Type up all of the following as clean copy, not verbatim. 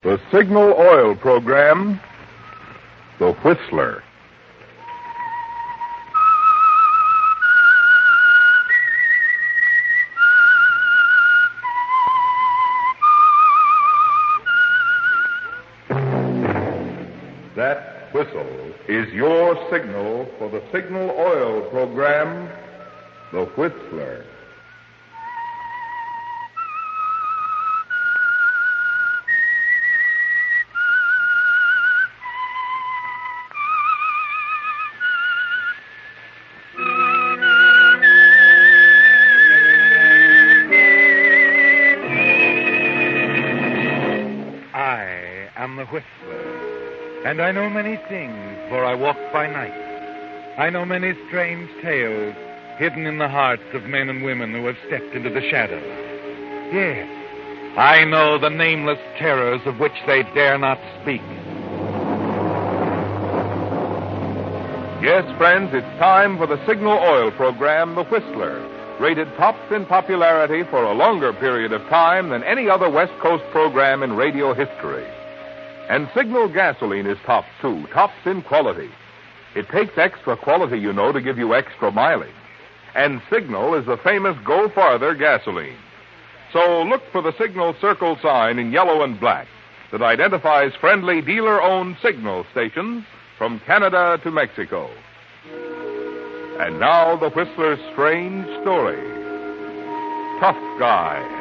The Signal Oil Program, The Whistler. That whistle is your signal for the Signal Oil Program, The Whistler. And I know many things, for I walk by night. I know many strange tales hidden in the hearts of men and women who have stepped into the shadows. Yes, I know the nameless terrors of which they dare not speak. Yes, friends, it's time for the Signal Oil Program, The Whistler, rated tops in popularity for a longer period of time than any other West Coast program in radio history. And Signal gasoline is tops, too, tops in quality. It takes extra quality, you know, to give you extra mileage. And Signal is the famous Go Farther gasoline. So look for the Signal circle sign in yellow and black that identifies friendly dealer-owned Signal stations from Canada to Mexico. And now the Whistler's strange story. Tough Guy.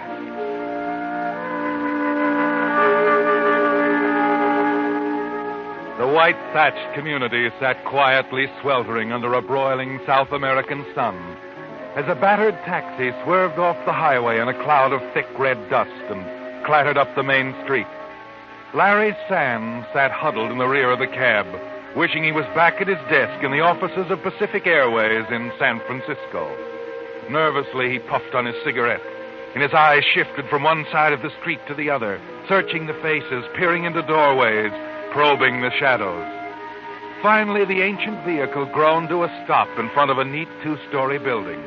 The white-thatched community sat quietly sweltering under a broiling South American sun as a battered taxi swerved off the highway in a cloud of thick red dust and clattered up the main street. Larry Sands sat huddled in the rear of the cab, wishing he was back at his desk in the offices of Pacific Airways in San Francisco. Nervously, he puffed on his cigarette, and his eyes shifted from one side of the street to the other, searching the faces, peering into doorways, probing the shadows. Finally, the ancient vehicle groaned to a stop in front of a neat two-story building.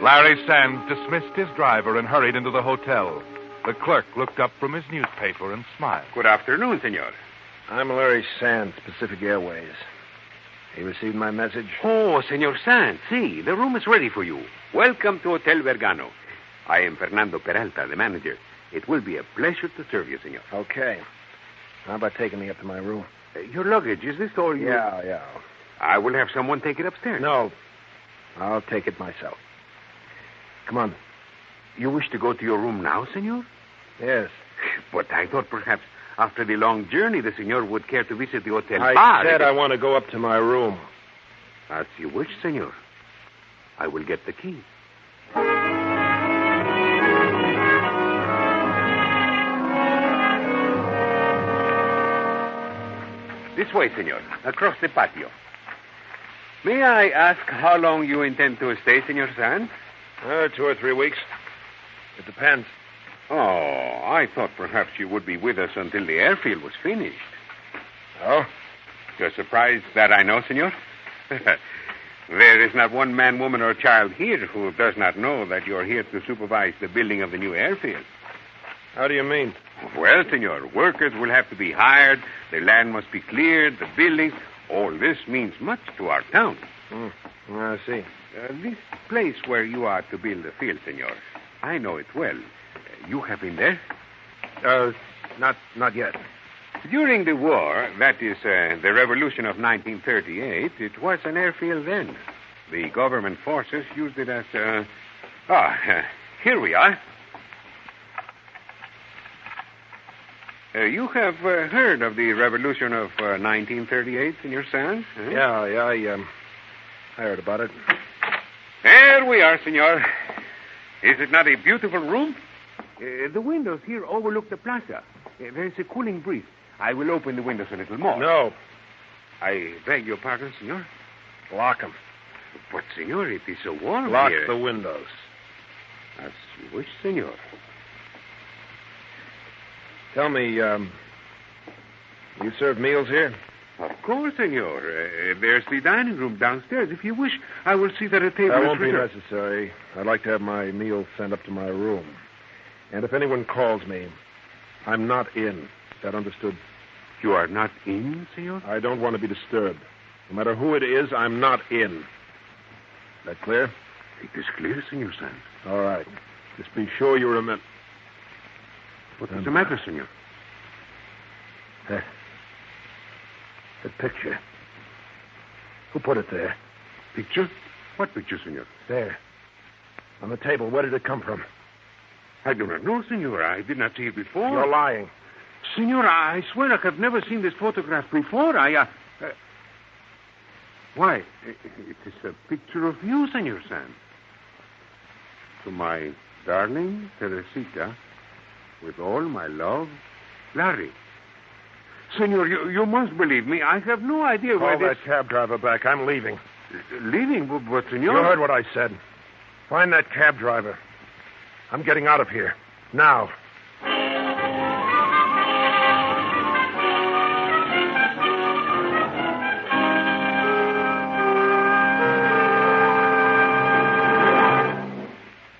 Larry Sands dismissed his driver and hurried into the hotel. The clerk looked up from his newspaper and smiled. Good afternoon, senor. I'm Larry Sands, Pacific Airways. You received my message? Oh, Senor Sands, see, the room is ready for you. Welcome to Hotel Vergano. I am Fernando Peralta, the manager. It will be a pleasure to serve you, senor. Okay. How about taking me up to my room? Your luggage, is this all you... Yeah. I will have someone take it upstairs. No. I'll take it myself. Come on. You wish to go to your room now, senor? Yes. But I thought perhaps after the long journey, the senor would care to visit the hotel bar. I said I want to go up to my room. As you wish, senor. I will get the key. This way, senor. Across the patio. May I ask how long you intend to stay, Senor Sands? 2 or 3 weeks. It depends. Oh, I thought perhaps you would be with us until the airfield was finished. Oh? You're surprised that I know, senor? There is not one man, woman, or child here who does not know that you're here to supervise the building of the new airfield. How do you mean? Well, senor, workers will have to be hired, the land must be cleared, the buildings. All this means much to our town. I see. This place where you are to build the field, senor, I know it well. You have been there? Not yet. During the war, that is, the revolution of 1938, it was an airfield then. The government forces used it as here we are. You have heard of the revolution of 1938, Senor Sands? Huh? Yeah, I heard about it. There we are, senor. Is it not a beautiful room? The windows here overlook the plaza. There is a cooling breeze. I will open the windows a little more. No. I beg your pardon, senor. Lock them. But, senor, it is so warm Lock here. the windows. As you wish, senor. Tell me, you serve meals here? Of course, senor. There's the dining room downstairs. If you wish, I will see that a table That is won't be reserved. necessary. I'd like to have my meals sent up to my room. And if anyone calls me, I'm not in. That understood? You are not in, senor? I don't want to be disturbed. No matter who it is, I'm not in. That clear? It is clear, Senor Sands. All right. Just be sure you remember. What is the matter, senor? The picture. Who put it there? Picture? What picture, senor? There. On the table. Where did it come from? I do not know, senor. I did not see it before. You're lying. Senor, I swear I have never seen this photograph before. Why? It is a picture of you, Senor Sands. To my darling Teresita, with all my love, Larry. Senor, you must believe me. I have no idea why Call that cab driver back. I'm leaving. Leaving? But, senor... You heard what I said. Find that cab driver. I'm getting out of here. Now.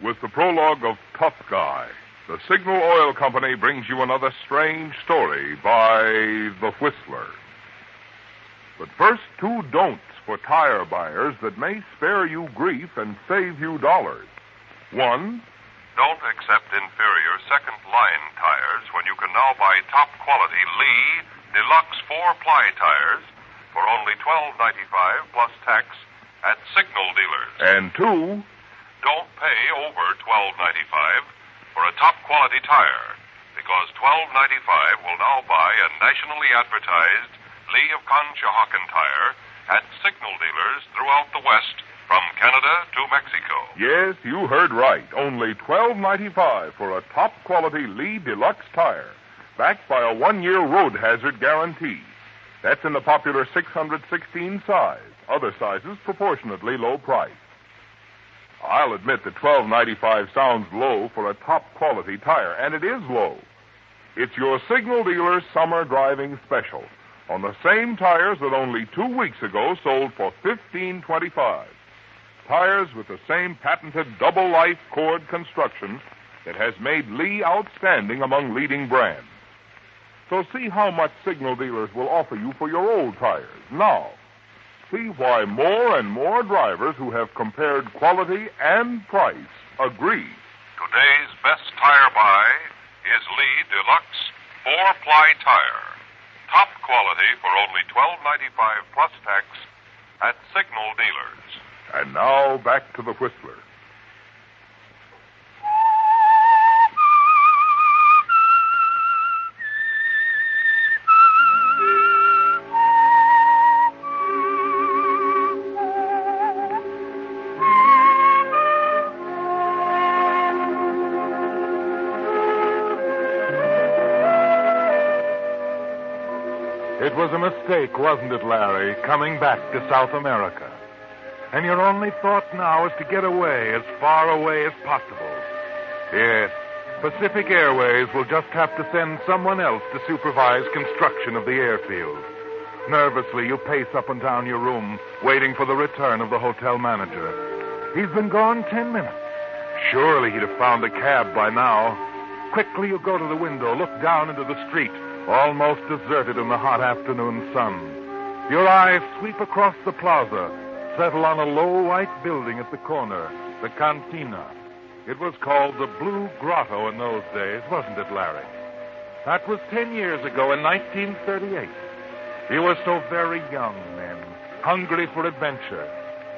With the prologue of Tough Guy, the Signal Oil Company brings you another strange story by The Whistler. But first, 2 don'ts for tire buyers that may spare you grief and save you dollars. 1, don't accept inferior second-line tires when you can now buy top-quality Lee Deluxe 4-ply tires for only $12.95 plus tax at Signal dealers. And 2, don't pay over $12.95 for a top-quality tire, because $12.95 will now buy a nationally advertised Lee of Conshohocken tire at Signal dealers throughout the West, from Canada to Mexico. yes, you heard right. Only $12.95 for a top-quality Lee Deluxe tire, backed by a 1-year road hazard guarantee. That's in the popular 616 size. Other sizes proportionately low price. I'll admit that $12.95 sounds low for a top-quality tire, and it is low. It's your Signal dealer's summer driving special on the same tires that only 2 weeks ago sold for $15.25. Tires with the same patented double-life cord construction that has made Lee outstanding among leading brands. So see how much Signal dealers will offer you for your old tires now. See why more and more drivers who have compared quality and price agree. Today's best tire buy is Lee Deluxe 4-ply tire. Top quality for only $12.95 plus tax at Signal dealers. And now back to the Whistler. It was a mistake, wasn't it, Larry, coming back to South America? And your only thought now is to get away, as far away as possible. Yes, Pacific Airways will just have to send someone else to supervise construction of the airfield. Nervously, you pace up and down your room, waiting for the return of the hotel manager. He's been gone 10 minutes. Surely he'd have found a cab by now. Quickly, you go to the window, look down into the street, almost deserted in the hot afternoon sun. Your eyes sweep across the plaza, settle on a low white building at the corner, the Cantina. It was called the Blue Grotto in those days, wasn't it, Larry? That was 10 years ago in 1938. You were so very young then, hungry for adventure.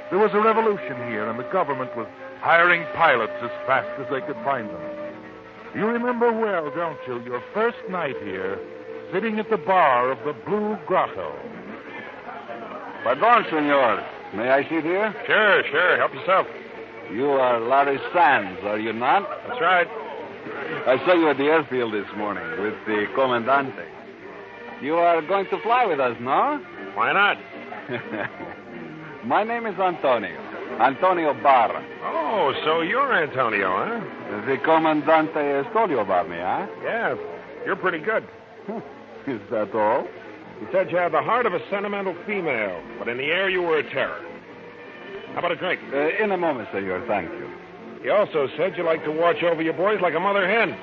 There was a revolution here, and the government was hiring pilots as fast as they could find them. You remember well, don't you, your first night here, sitting at the bar of the Blue Grotto. Pardon, senor. May I sit here? Sure. Help yourself. You are Larry Sands, are you not? That's right. I saw you at the airfield this morning with the Comandante. You are going to fly with us, no? Why not? My name is Antonio. Antonio Barra. Oh, so you're Antonio, huh? The Comandante has told you about me, huh? Yeah, you're pretty good. Is that all? He said you have the heart of a sentimental female, but in the air you were a terror. How about a drink? In a moment, senor. Thank you. He also said you like to watch over your boys like a mother hen.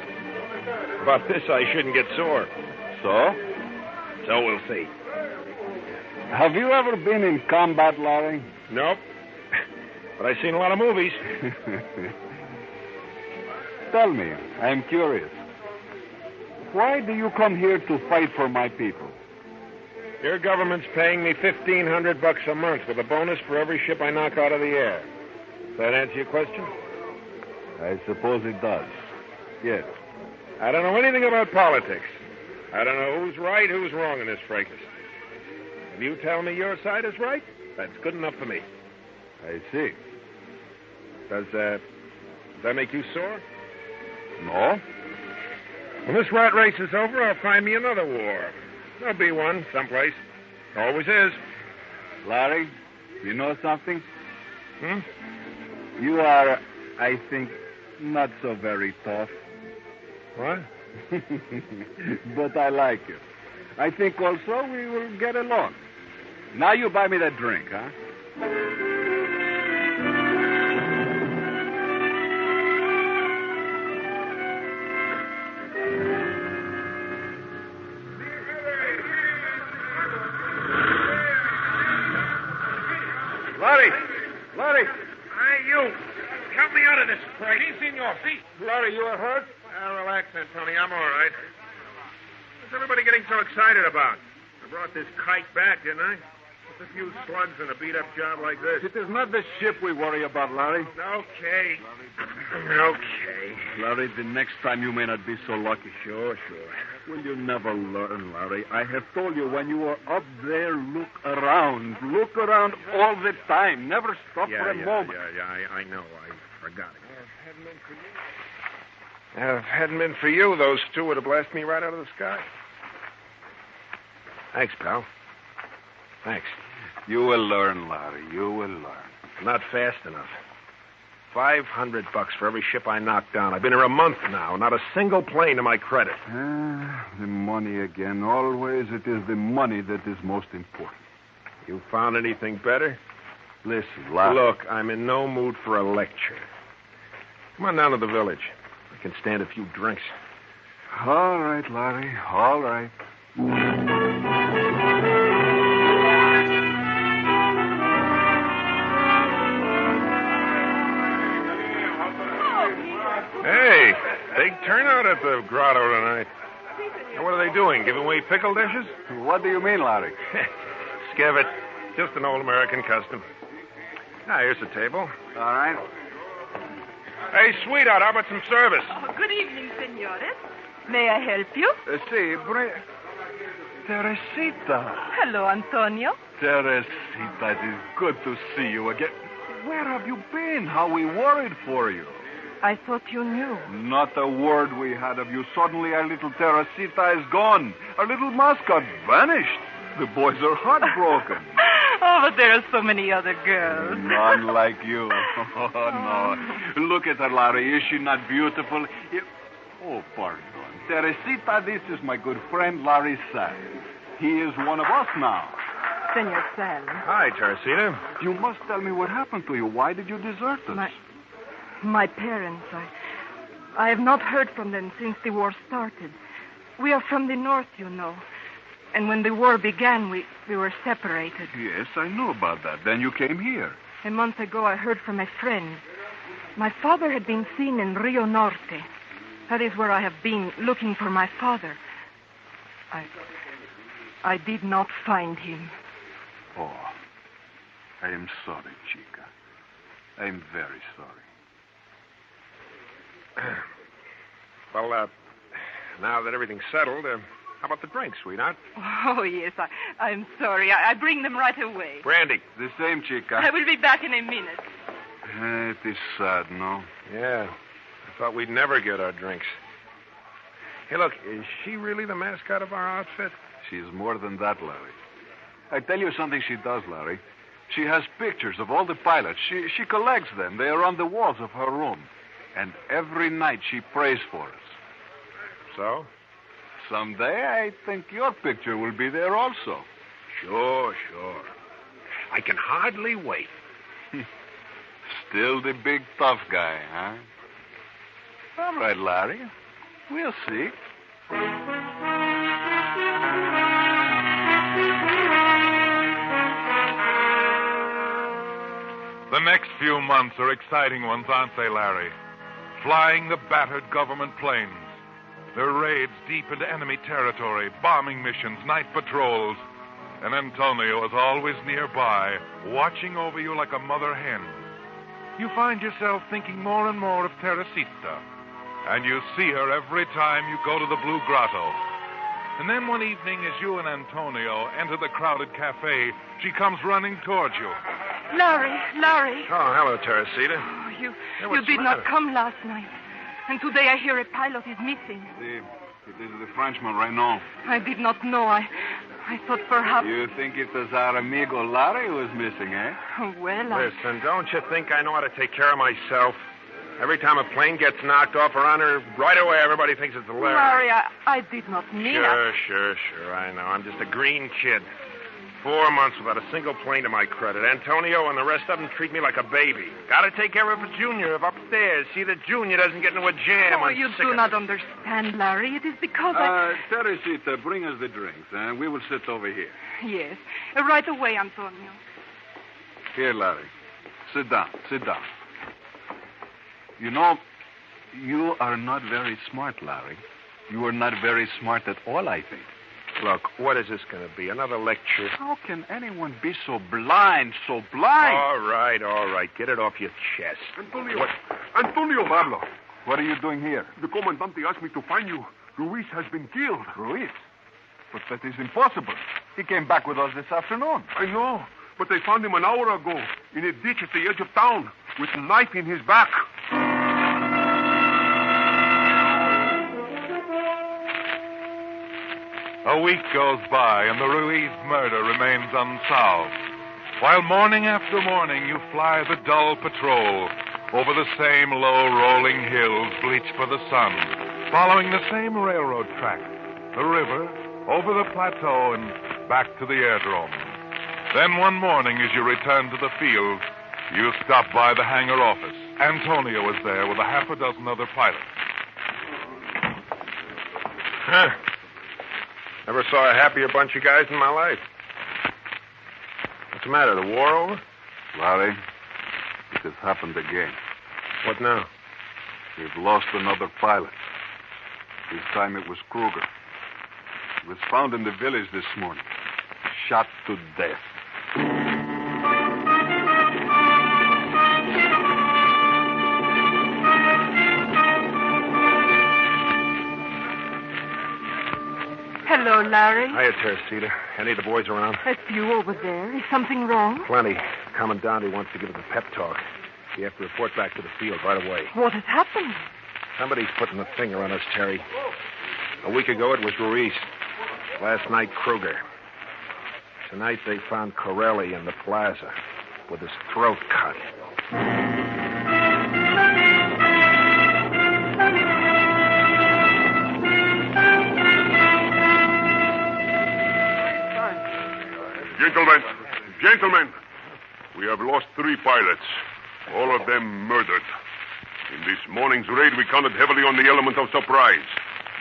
About this, I shouldn't get sore. So? So we'll see. Have you ever been in combat, Larry? Nope. But I've seen a lot of movies. Tell me, I'm curious. Why do you come here to fight for my people? Your government's paying me $1,500 a month with a bonus for every ship I knock out of the air. Does that answer your question? I suppose it does. Yes. I don't know anything about politics. I don't know who's right, who's wrong in this fracas. If you tell me your side is right, that's good enough for me. I see. Does that make you sore? No? When this rat race is over, I'll find me another war. There'll be one someplace. Always is. Larry, you know something? Hmm? You are, I think, not so very tough. What? But I like you. I think also we will get along. Now you buy me that drink, huh? Larry! Hey, you! Help me out of this, Frank. Si, senor, si. Larry, you are hurt? Relax, Antonio. I'm all right. What's everybody getting so excited about? I brought this kite back, didn't I? What's a few slugs in a beat-up job like this? It is not the ship we worry about, Larry. Okay. Okay. Larry, the next time you may not be so lucky. Sure. Will you never learn, Larry? I have told you when you are up there, look around. Look around all the time. Never stop for a moment. I know. I forgot it. If it hadn't been for you, those two would have blasted me right out of the sky. Thanks, pal. Thanks. You will learn, Larry. You will learn. Not fast enough. $500 for every ship I knock down. I've been here a month now. Not a single plane to my credit. The money again. Always it is the money that is most important. You found anything better? Listen, Larry. Look, I'm in no mood for a lecture. Come on down to the village. I can stand a few drinks. All right, Larry. All right. Hey, big turnout at the grotto tonight. Now, what are they doing? Giving away pickle dishes? What do you mean, Larry? Skiv it. Just an old American custom. Ah, here's the table. All right. Hey, sweetheart, how about some service? Oh, good evening, senores. May I help you? Teresita. Hello, Antonio. Teresita, it is good to see you again. Where have you been? How we worried for you. I thought you knew. Not a word we had of you. Suddenly our little Teresita is gone. Our little mascot vanished. The boys are heartbroken. Oh, but there are so many other girls. None like you. Oh, no. Look at her, Larry. Is she not beautiful? Oh, pardon. Teresita, this is my good friend, Larry Sal. He is one of us now. Senor Sal. Hi, Teresita. You must tell me what happened to you. Why did you desert us? My parents, I have not heard from them since the war started. We are from the north, you know. And when the war began, we were separated. Yes, I know about that. Then you came here. A month ago, I heard from a friend. My father had been seen in Rio Norte. That is where I have been looking for my father. I did not find him. Oh, I am sorry, Chica. I am very sorry. Well, now that everything's settled, how about the drink, sweetheart? Oh, yes, I'm sorry. I bring them right away. Brandy. The same, Chica. I will be back in a minute. It is sad, no? Yeah. I thought we'd never get our drinks. Hey, look, is she really the mascot of our outfit? She's more than that, Larry. I tell you something she does, Larry. She has pictures of all the pilots. She collects them. They are on the walls of her room. And every night she prays for us. So? Someday I think your picture will be there also. Sure. I can hardly wait. Still the big tough guy, huh? All right, Larry. We'll see. next few months are exciting ones, aren't they, Larry? Flying the battered government planes. Their raids deep into enemy territory, bombing missions, night patrols. And Antonio is always nearby, watching over you like a mother hen. You find yourself thinking more and more of Teresita. And you see her every time you go to the Blue Grotto. And then one evening, as you and Antonio enter the crowded cafe, she comes running towards you. Larry. Oh, hello, Teresita. Oh, you what's did the not matter? come last night. And today I hear a pilot is missing. It is the Frenchman, Renaud. I did not know. I thought perhaps... You think it is our amigo Larry who is missing, eh? Oh, well, Listen, don't you think I know how to take care of myself? Every time a plane gets knocked off around her, right away everybody thinks it's hilarious. Larry, I did not mean it. Sure, I know. I'm just a green kid. 4 months without a single plane to my credit. Antonio and the rest of them treat me like a baby. Gotta take care of Junior upstairs. See that Junior doesn't get into a jam. Oh, I'm you sick do of not it. understand, Larry. It is because Teresita, bring us the drinks, and we will sit over here. Yes. Right away, Antonio. Here, Larry. Sit down. You know, you are not very smart, Larry. You are not very smart at all, I think. Look, what is this going to be? Another lecture? How can anyone be so blind? All right. Get it off your chest. Antonio. Pablo, what are you doing here? The Comandante asked me to find you. Ruiz has been killed. Ruiz? But that is impossible. He came back with us this afternoon. I know, but they found him an hour ago in a ditch at the edge of town with a knife in his back. A week goes by, and the Ruiz murder remains unsolved. While morning after morning you fly the dull patrol over the same low rolling hills bleached for the sun, following the same railroad track, the river, over the plateau, and back to the airdrome. Then one morning, as you return to the field, you stop by the hangar office. Antonio is there with a half a dozen other pilots. Huh. Never saw a happier bunch of guys in my life. What's the matter, the war over? Larry, it has happened again. What now? We've lost another pilot. This time it was Kruger. He was found in the village this morning, shot to death. Hello, Larry. Hiya, Teresita. Any of the boys around? A few over there. Is something wrong? Plenty. Commandante wants to give us a pep talk. You have to report back to the field right away. What has happened? Somebody's putting a finger on us, Terry. A week ago, it was Ruiz. Last night, Kruger. Tonight, they found Corelli in the plaza with his throat cut. Gentlemen, we have lost 3 pilots, all of them murdered. In this morning's raid, we counted heavily on the element of surprise.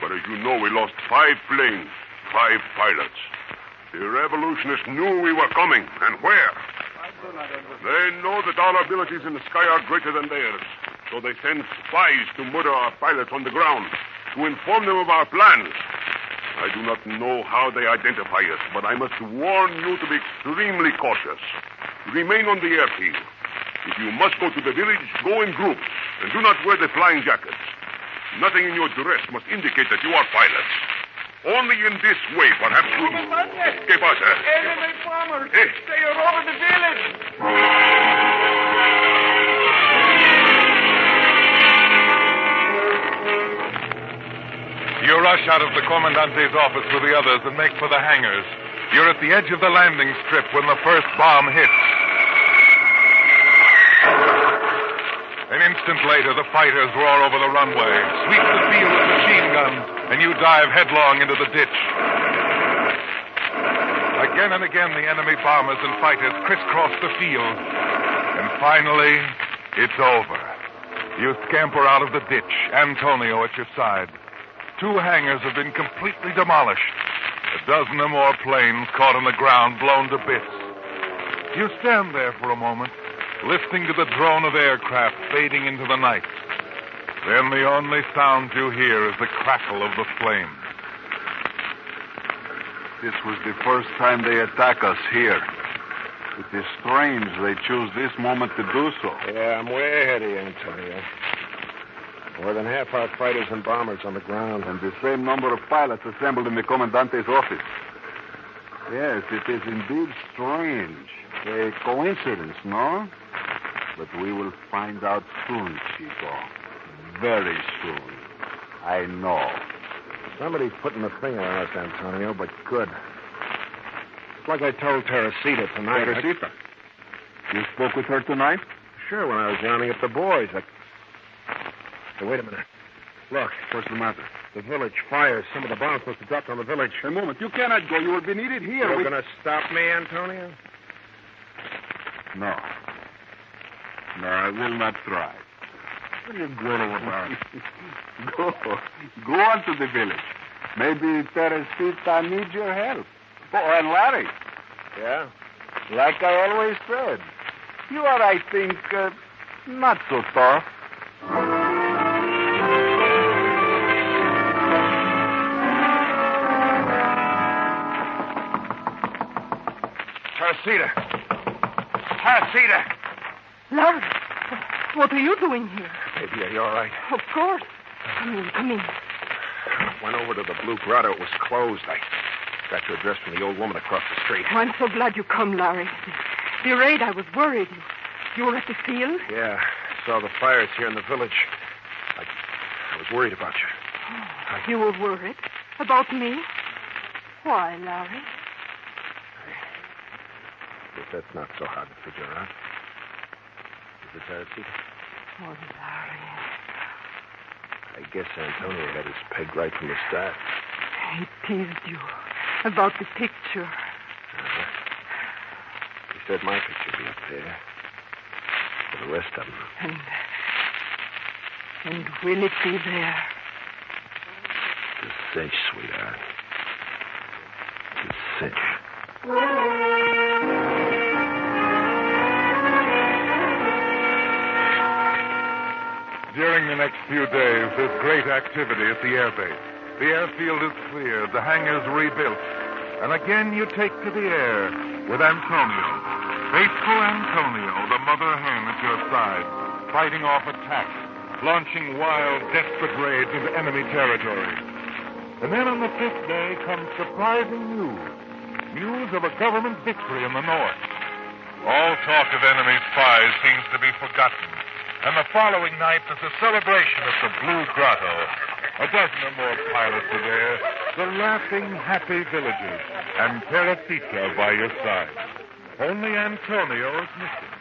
But as you know, we lost 5 planes, 5 pilots. The revolutionists knew we were coming, and where? They know that our abilities in the sky are greater than theirs, so they send spies to murder our pilots on the ground, to inform them of our plans. I do not know how they identify us, but I must warn you to be extremely cautious. Remain on the airfield. If you must go to the village, go in groups, and do not wear the flying jackets. Nothing in your dress must indicate that you are pilots. Only in this way, perhaps we... ¿Qué pasa? Enemy bombers! Eh? They are over the village! You rush out of the Commandante's office with the others and make for the hangars. You're at the edge of the landing strip when the first bomb hits. An instant later, the fighters roar over the runway, sweep the field with machine guns, and you dive headlong into the ditch. Again and again, the enemy bombers and fighters crisscross the field. And finally, it's over. You scamper out of the ditch, Antonio at your side. 2 hangars have been completely demolished. A dozen or more planes caught on the ground, blown to bits. You stand there for a moment, listening to the drone of aircraft fading into the night. Then the only sound you hear is the crackle of the flames. This was the first time they attack us here. It is strange they choose this moment to do so. Yeah, I'm way ahead of you, Antonio. More than half our fighters and bombers on the ground. And the same number of pilots assembled in the Commandante's office. Yes, it is indeed strange. A coincidence, no? But we will find out soon, Chico. Very soon. I know. Somebody's putting the finger on us, Antonio, but good. It's like I told Teresita tonight. Teresita? You spoke with her tonight? Sure, when I was rounding up the boys. Hey, wait a minute. Look. What's the matter? The village fires. Some of the bombs must have dropped on the village. A moment. You cannot go. You will be needed here. You're going to stop me, Antonio? No. No, I will not try. What are you grinning about? Go on to the village. Maybe Teresita needs your help. Oh, and Larry. Yeah? Like I always said, you are, I think, not so tough. Teresita! Larry, what are you doing here? Baby, are you all right? Of course. Come in. Went over to the Blue Grotto. It was closed. I got your address from the old woman across the street. Oh, I'm so glad you come, Larry. The raid, I was worried. You were at the field? Yeah. Saw the fires here in the village. I was worried about you. Oh, you were worried? About me? Why, Larry? But that's not so hard to figure out. Is it, Teresita? Oh, Larry. I guess Antonio had his peg right from the start. He teased you about the picture. He said my picture be up there. For the rest of them. And will it be there? It's a cinch, sweetheart. It's a cinch. During the next few days, there's great activity at the airbase. The airfield is cleared, the hangars rebuilt, and again you take to the air with Antonio. Faithful Antonio, the mother hen at your side, fighting off attacks, launching wild, desperate raids into enemy territory. And then on the 5th day comes surprising news. News of a government victory in the north. All talk of enemy spies seems to be forgotten. And the following night, there's a celebration at the Blue Grotto. A dozen or more pilots are there, the laughing, happy villagers, and Teresita by your side. Only Antonio is missing.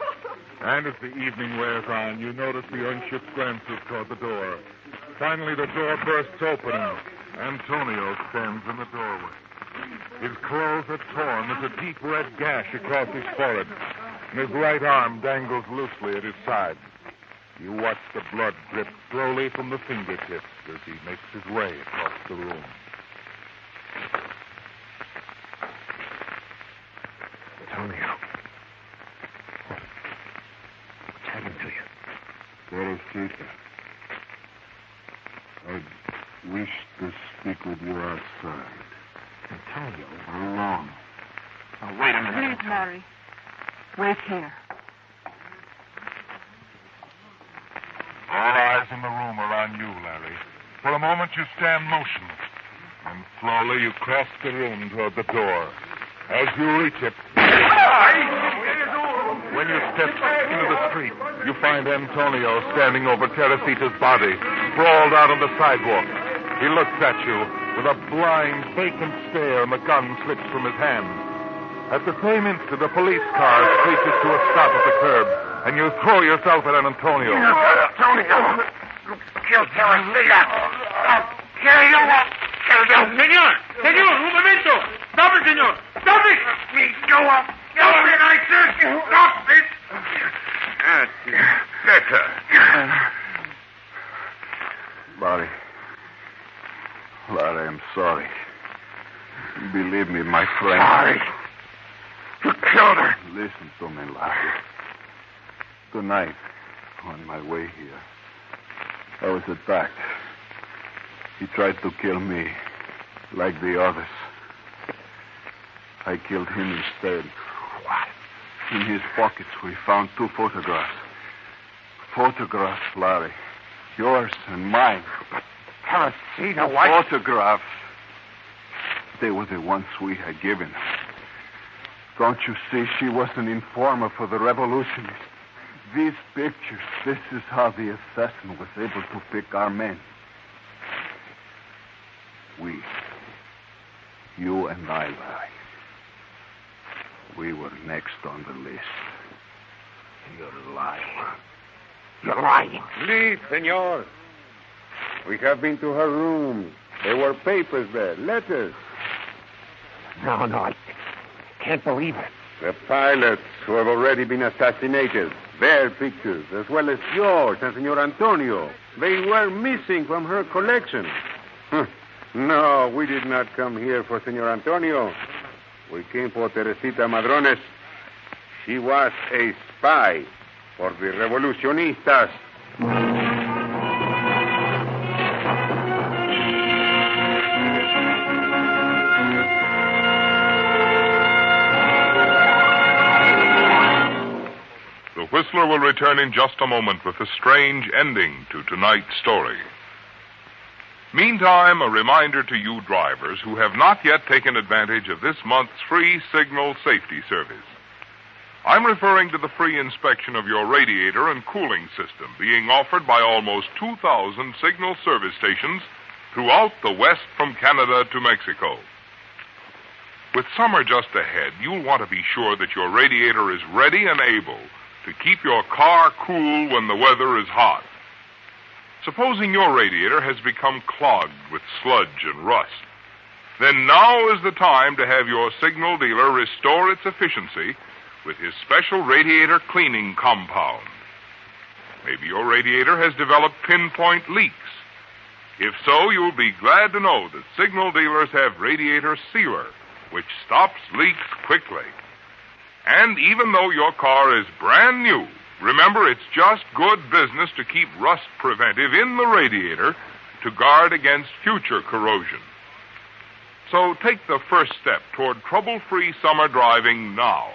And as the evening wears on, you notice the anxious glances toward the door. Finally, the door bursts open, and Antonio stands in the doorway. His clothes are torn. There's a deep red gash across his forehead, and his right arm dangles loosely at his side. You watch the blood drip slowly from the fingertips as he makes his way across the room. Antonio. What's happened to you? Teresita, I wish to speak with you outside. Antonio? Alone. Oh, wait a minute. Please, Larry. Wait here. All eyes in the room are on you, Larry. For a moment, you stand motionless. And slowly, you cross the room toward the door. As you reach it, when you step into the street, you find Antonio standing over Teresita's body, sprawled out on the sidewalk. He looks at you with a blind, vacant stare, and the gun slips from his hand. At the same instant, a police car screeches to a stop at the curb, and you throw yourself at Antonio. Antonio! You killed Teresita! I'll kill you! Señor, un momento. Stop it, señor. Stop it. Let me go up! Stop it, I said. Stop it. Larry, I'm sorry. Believe me, my friend. Sorry. You killed her. Listen to me, Larry. Tonight, on my way here, I was attacked. He tried to kill me, like the others. I killed him instead. What? In his pockets, we found 2 photographs. Photographs, Larry. Yours and mine. Teresita, what? Photographs. They were the ones we had given her. Don't you see? She was an informer for the revolutionists. These pictures, this is how the assassin was able to pick our men. We, you and I, Larry, we were next on the list. You're lying. You're lying. Please, senor. We have been to her room. There were papers there, letters. No, I can't believe it. The pilots who have already been assassinated, their pictures, as well as yours and Senor Antonio, they were missing from her collection. No, we did not come here for Senor Antonio. We came for Teresita Madrones. She was a spy for the revolucionistas. The Whistler will return in just a moment with a strange ending to tonight's story. Meantime, a reminder to you drivers who have not yet taken advantage of this month's free signal safety service. I'm referring to the free inspection of your radiator and cooling system being offered by almost 2,000 signal service stations throughout the West from Canada to Mexico. With summer just ahead, you'll want to be sure that your radiator is ready and able to keep your car cool when the weather is hot. Supposing your radiator has become clogged with sludge and rust, then now is the time to have your signal dealer restore its efficiency with his special radiator cleaning compound. Maybe your radiator has developed pinpoint leaks. If so, you'll be glad to know that signal dealers have Radiator Sealer, which stops leaks quickly. And even though your car is brand new, remember it's just good business to keep rust preventive in the radiator to guard against future corrosion. So take the first step toward trouble-free summer driving now.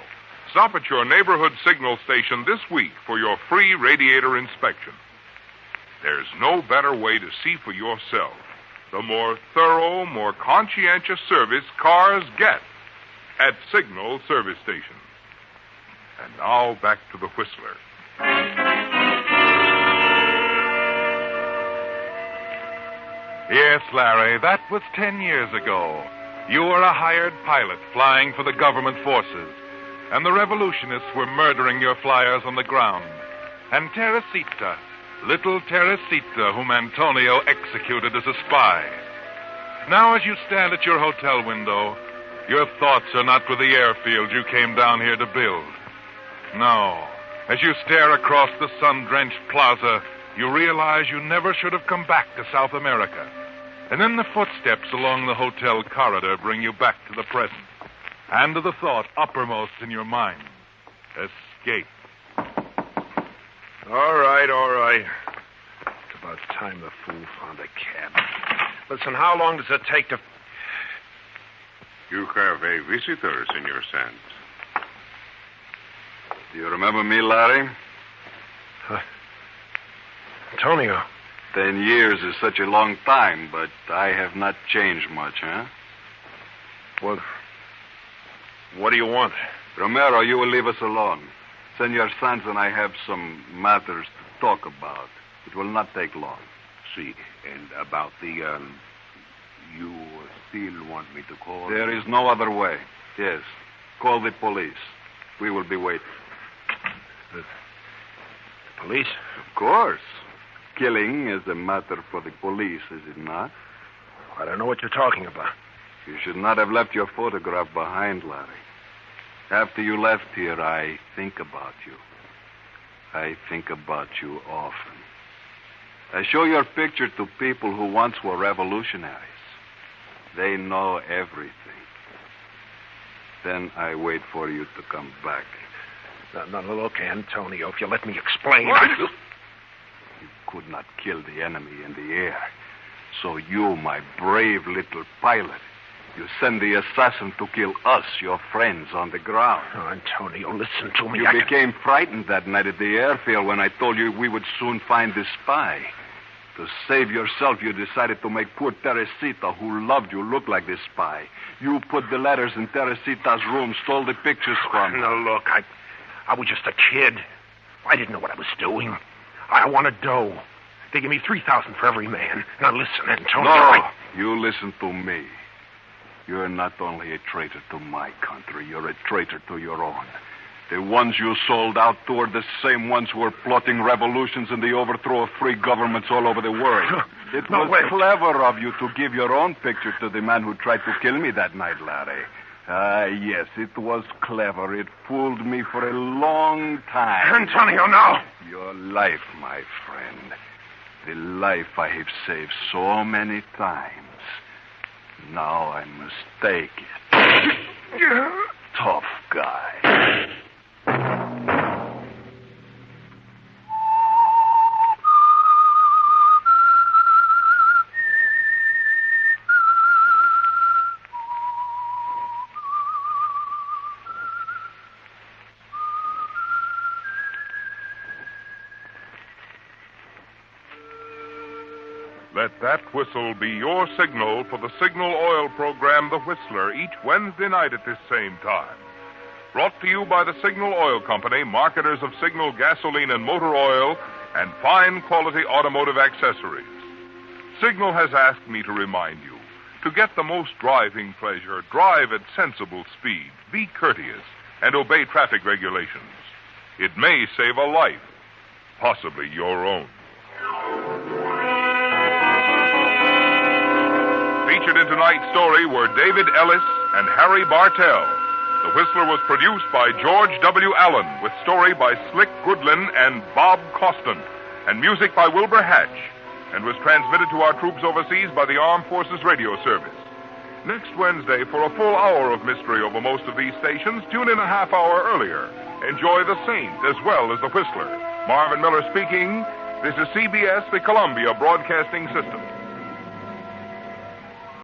Stop at your neighborhood signal station this week for your free radiator inspection. There's no better way to see for yourself the more thorough, more conscientious service cars get at signal service stations. And now back to the Whistler. Yes, Larry, that was 10 years ago. You were a hired pilot flying for the government forces, and the revolutionists were murdering your flyers on the ground. And Teresita, little Teresita, whom Antonio executed as a spy. Now, as you stand at your hotel window, your thoughts are not with the airfield you came down here to build. No. As you stare across the sun-drenched plaza, you realize you never should have come back to South America. And then the footsteps along the hotel corridor bring you back to the present, and to the thought uppermost in your mind: escape. All right. It's about time the fool found a cab. Listen, how long does it take to... You have a visitor, Senor Sands. Do you remember me, Larry? Antonio. 10 years is such a long time, but I have not changed much, huh? Well, what do you want? Romero, you will leave us alone. Senor Sands and I have some matters to talk about. It will not take long. See, and about the, you still want me to call? There is no other way. Yes. Call the police. We will be waiting. The police? Of course. Killing is a matter for the police, is it not? I don't know what you're talking about. You should not have left your photograph behind, Larry. After you left here, I think about you. I think about you often. I show your picture to people who once were revolutionaries. They know everything. Then I wait for you to come back. Now, look, Antonio, if you let me explain. You could not kill the enemy in the air. So you, my brave little pilot, you send the assassin to kill us, your friends, on the ground. Oh, Antonio, listen to me. You became frightened that night at the airfield when I told you we would soon find the spy. To save yourself, you decided to make poor Teresita, who loved you, look like the spy. You put the letters in Teresita's room, stole the pictures from her. Now, look, I was just a kid. I didn't know what I was doing. I wanted dough. They give me $3,000 for every man. Now, listen, Antonio. No, you listen to me. You're not only a traitor to my country, you're a traitor to your own. The ones you sold out to are the same ones who are plotting revolutions and the overthrow of free governments all over the world. It was clever of you to give your own picture to the man who tried to kill me that night, Larry. Yes, it was clever. It fooled me for a long time. Antonio, no. Your life, my friend. The life I have saved so many times. Now I must take it. Tough guy. Let that whistle be your signal for the Signal Oil program, The Whistler, each Wednesday night at this same time. Brought to you by the Signal Oil Company, marketers of Signal gasoline and motor oil and fine quality automotive accessories. Signal has asked me to remind you, to get the most driving pleasure, drive at sensible speed, be courteous, and obey traffic regulations. It may save a life, possibly your own. Featured in tonight's story were David Ellis and Harry Bartell. The Whistler was produced by George W. Allen, with story by Slick Goodlin and Bob Costin, and music by Wilbur Hatch, and was transmitted to our troops overseas by the Armed Forces Radio Service. Next Wednesday, for a full hour of mystery over most of these stations, tune in a half hour earlier. Enjoy The Saint as well as The Whistler. Marvin Miller speaking. This is CBS, the Columbia Broadcasting System.